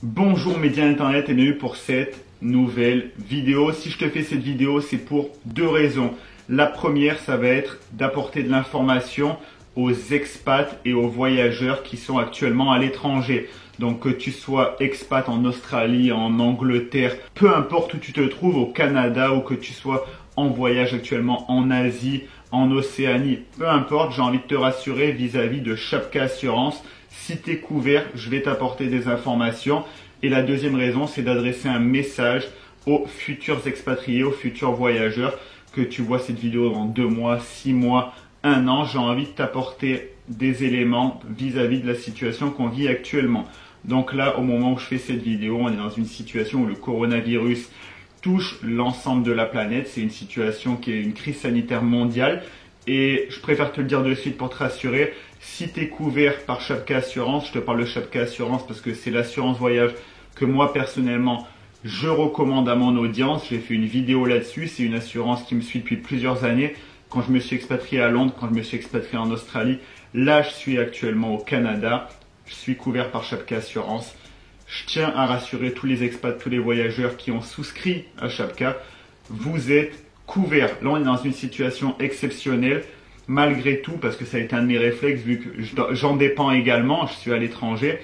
Bonjour médias internet et bienvenue pour cette nouvelle vidéo. Si je te fais cette vidéo, c'est pour deux raisons. La première, ça va être d'apporter de l'information aux expats et aux voyageurs qui sont actuellement à l'étranger. Donc que tu sois expat en Australie, en Angleterre, peu importe où tu te trouves, au Canada, ou que tu sois en voyage actuellement en Asie, en Océanie, peu importe, j'ai envie de te rassurer vis-à-vis de Chapka Assurance. Si tu es couvert, je vais t'apporter des informations. Et la deuxième raison, c'est d'adresser un message aux futurs expatriés, aux futurs voyageurs, que tu vois cette vidéo dans 2 mois, 6 mois, 1 an. J'ai envie de t'apporter des éléments vis-à-vis de la situation qu'on vit actuellement. Donc là, au moment où je fais cette vidéo, on est dans une situation où le coronavirus touche l'ensemble de la planète. C'est une situation qui est une crise sanitaire mondiale. Et je préfère te le dire de suite pour te rassurer. Si tu es couvert par Chapka Assurance, je te parle de Chapka Assurance parce que c'est l'assurance voyage que moi personnellement je recommande à mon audience. J'ai fait une vidéo là-dessus. C'est une assurance qui me suit depuis plusieurs années. Quand je me suis expatrié à Londres, quand je me suis expatrié en Australie, là je suis actuellement au Canada. Je suis couvert par Chapka Assurance. Je tiens à rassurer tous les expats, tous les voyageurs qui ont souscrit à Chapka. Vous êtes couverts. Là, on est dans une situation exceptionnelle. Malgré tout, parce que ça a été un de mes réflexes, vu que j'en dépends également, je suis à l'étranger,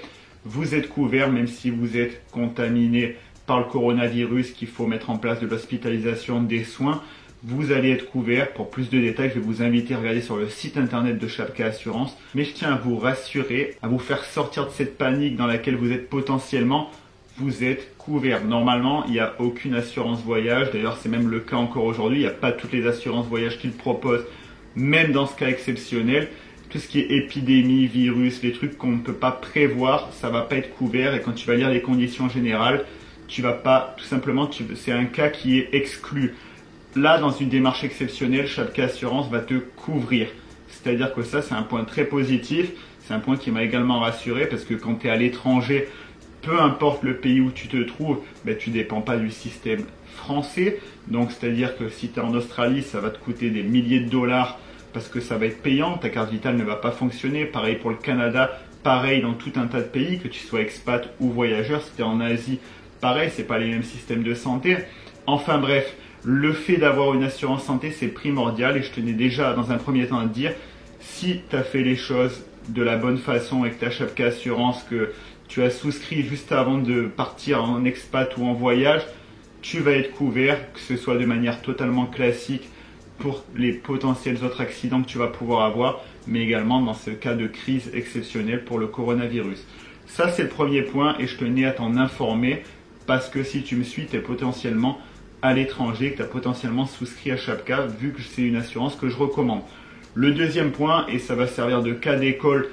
vous êtes couverts, même si vous êtes contaminé par le coronavirus, qu'il faut mettre en place de l'hospitalisation, des soins, vous allez être couverts. Pour plus de détails, je vais vous inviter à regarder sur le site internet de Chapka Assurance. Mais je tiens à vous rassurer, à vous faire sortir de cette panique dans laquelle vous êtes potentiellement. Vous êtes couverts. Normalement, il n'y a aucune assurance voyage. D'ailleurs, c'est même le cas encore aujourd'hui. Il n'y a pas toutes les assurances voyage qu'ils proposent. Même dans ce cas exceptionnel, tout ce qui est épidémie, virus, les trucs qu'on ne peut pas prévoir, ça va pas être couvert. Et quand tu vas lire les conditions générales, tu vas pas, tout simplement, c'est un cas qui est exclu. Là, dans une démarche exceptionnelle, Chapka Assurance va te couvrir. C'est-à-dire que ça, c'est un point très positif. C'est un point qui m'a également rassuré parce que quand tu es à l'étranger, peu importe le pays où tu te trouves, ben, tu ne dépends pas du système français. Donc, c'est-à-dire que si tu es en Australie, ça va te coûter des milliers de dollars parce que ça va être payant. Ta carte vitale ne va pas fonctionner. Pareil pour le Canada, pareil dans tout un tas de pays, que tu sois expat ou voyageur. Si tu es en Asie, pareil, c'est pas les mêmes systèmes de santé. Enfin bref, le fait d'avoir une assurance santé, c'est primordial. Et je tenais déjà dans un premier temps à te dire, si tu as fait les choses de la bonne façon et que tu as Chapka Assurance, que tu as souscrit juste avant de partir en expat ou en voyage, tu vas être couvert, que ce soit de manière totalement classique pour les potentiels autres accidents que tu vas pouvoir avoir, mais également dans ce cas de crise exceptionnelle pour le coronavirus. Ça, c'est le premier point et je tenais à t'en informer parce que si tu me suis, tu es potentiellement à l'étranger, que tu as potentiellement souscrit à Chapka, vu que c'est une assurance que je recommande. Le deuxième point, et ça va servir de cas d'école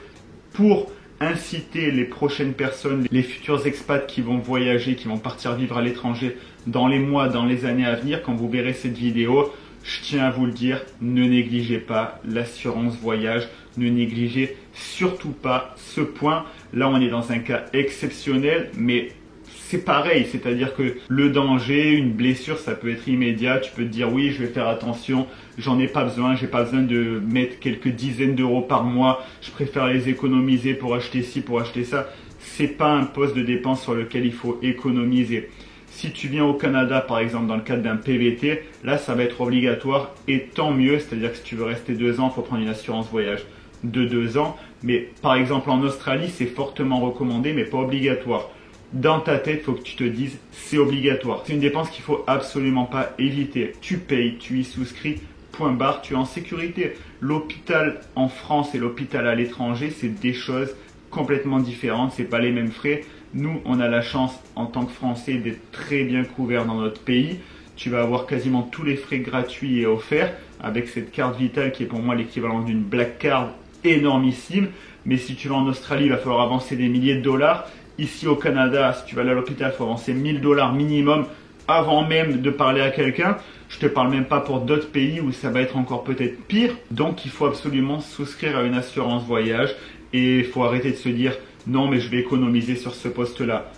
pour inciter les prochaines personnes, les futurs expats qui vont voyager, qui vont partir vivre à l'étranger dans les mois, dans les années à venir, quand vous verrez cette vidéo, je tiens à vous le dire, ne négligez pas l'assurance voyage, ne négligez surtout pas ce point. Là, on est dans un cas exceptionnel, mais c'est pareil, c'est-à-dire que le danger, une blessure, ça peut être immédiat. Tu peux te dire oui, je vais faire attention, j'en ai pas besoin, j'ai pas besoin de mettre quelques dizaines d'euros par mois, je préfère les économiser pour acheter ci, pour acheter ça. C'est pas un poste de dépense sur lequel il faut économiser. Si tu viens au Canada, par exemple, dans le cadre d'un PVT, là, ça va être obligatoire et tant mieux. C'est-à-dire que si tu veux rester 2 ans, il faut prendre une assurance voyage de 2 ans. Mais par exemple, en Australie, c'est fortement recommandé, mais pas obligatoire. Dans ta tête, il faut que tu te dises, c'est obligatoire. C'est une dépense qu'il faut absolument pas éviter. Tu payes, tu y souscris, point barre, tu es en sécurité. L'hôpital en France et l'hôpital à l'étranger, c'est des choses complètement différentes. C'est pas les mêmes frais. Nous, on a la chance, en tant que Français, d'être très bien couverts dans notre pays. Tu vas avoir quasiment tous les frais gratuits et offerts avec cette carte vitale qui est pour moi l'équivalent d'une Black Card énormissime. Mais si tu vas en Australie, il va falloir avancer des milliers de dollars. Ici au Canada, si tu vas aller à l'hôpital, il faut avancer 1000 dollars minimum avant même de parler à quelqu'un. Je te parle même pas pour d'autres pays où ça va être encore peut-être pire. Donc, il faut absolument souscrire à une assurance voyage et il faut arrêter de se dire non, mais je vais économiser sur ce poste-là.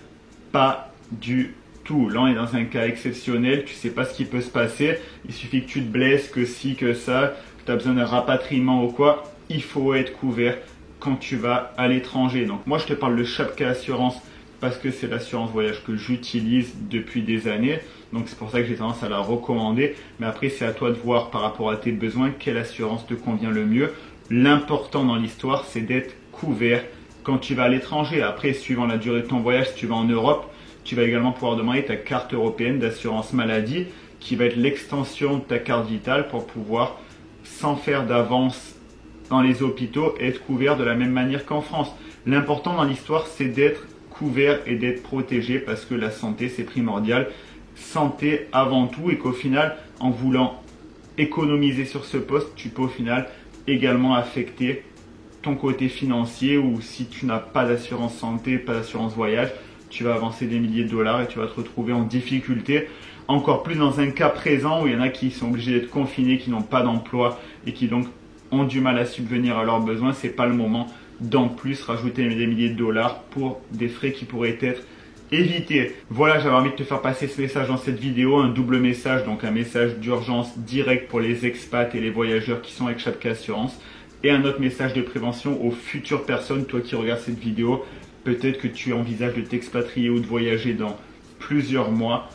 Pas du tout. Là, on est dans un cas exceptionnel. Tu sais pas ce qui peut se passer. Il suffit que tu te blesses, que ci, que ça, que tu as besoin d'un rapatriement ou quoi. Il faut être couvert quand tu vas à l'étranger. Donc moi, je te parle de Chapka Assurance parce que c'est l'assurance voyage que j'utilise depuis des années. Donc c'est pour ça que j'ai tendance à la recommander. Mais après, c'est à toi de voir par rapport à tes besoins quelle assurance te convient le mieux. L'important dans l'histoire, c'est d'être couvert quand tu vas à l'étranger. Après, suivant la durée de ton voyage, si tu vas en Europe, tu vas également pouvoir demander ta carte européenne d'assurance maladie qui va être l'extension de ta carte vitale pour pouvoir, sans faire d'avance dans les hôpitaux, être couvert de la même manière qu'en France. L'important dans l'histoire, c'est d'être couvert et d'être protégé parce que la santé, c'est primordial. Santé avant tout et qu'au final, en voulant économiser sur ce poste, tu peux au final également affecter ton côté financier ou si tu n'as pas d'assurance santé, pas d'assurance voyage, tu vas avancer des milliers de dollars et tu vas te retrouver en difficulté. Encore plus dans un cas présent où il y en a qui sont obligés d'être confinés, qui n'ont pas d'emploi et qui donc ont du mal à subvenir à leurs besoins. C'est pas le moment d'en plus rajouter des milliers de dollars pour des frais qui pourraient être évités. Voilà, j'avais envie de te faire passer ce message dans cette vidéo, un double message, donc un message d'urgence direct pour les expats et les voyageurs qui sont avec Chapka Assurance et un autre message de prévention aux futures personnes, toi qui regardes cette vidéo, peut-être que tu envisages de t'expatrier ou de voyager dans plusieurs mois.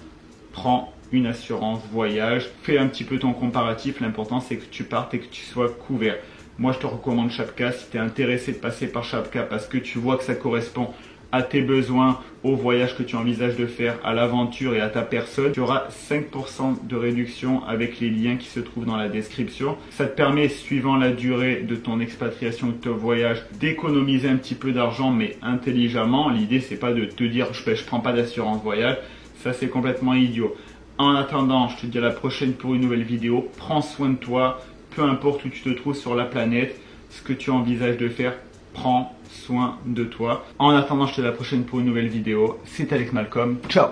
Prends une assurance voyage, fais un petit peu ton comparatif, l'important c'est que tu partes et que tu sois couvert. Moi je te recommande Chapka, si tu es intéressé de passer par Chapka parce que tu vois que ça correspond à tes besoins, au voyage que tu envisages de faire, à l'aventure et à ta personne, tu auras 5% de réduction avec les liens qui se trouvent dans la description. Ça te permet, suivant la durée de ton expatriation, de ton voyage, d'économiser un petit peu d'argent mais intelligemment. L'idée c'est pas de te dire je prends pas d'assurance voyage, ça c'est complètement idiot. En attendant, je te dis à la prochaine pour une nouvelle vidéo. Prends soin de toi, peu importe où tu te trouves sur la planète, ce que tu envisages de faire, prends soin de toi. En attendant, je te dis à la prochaine pour une nouvelle vidéo. C'était Alex Malcolm. Ciao!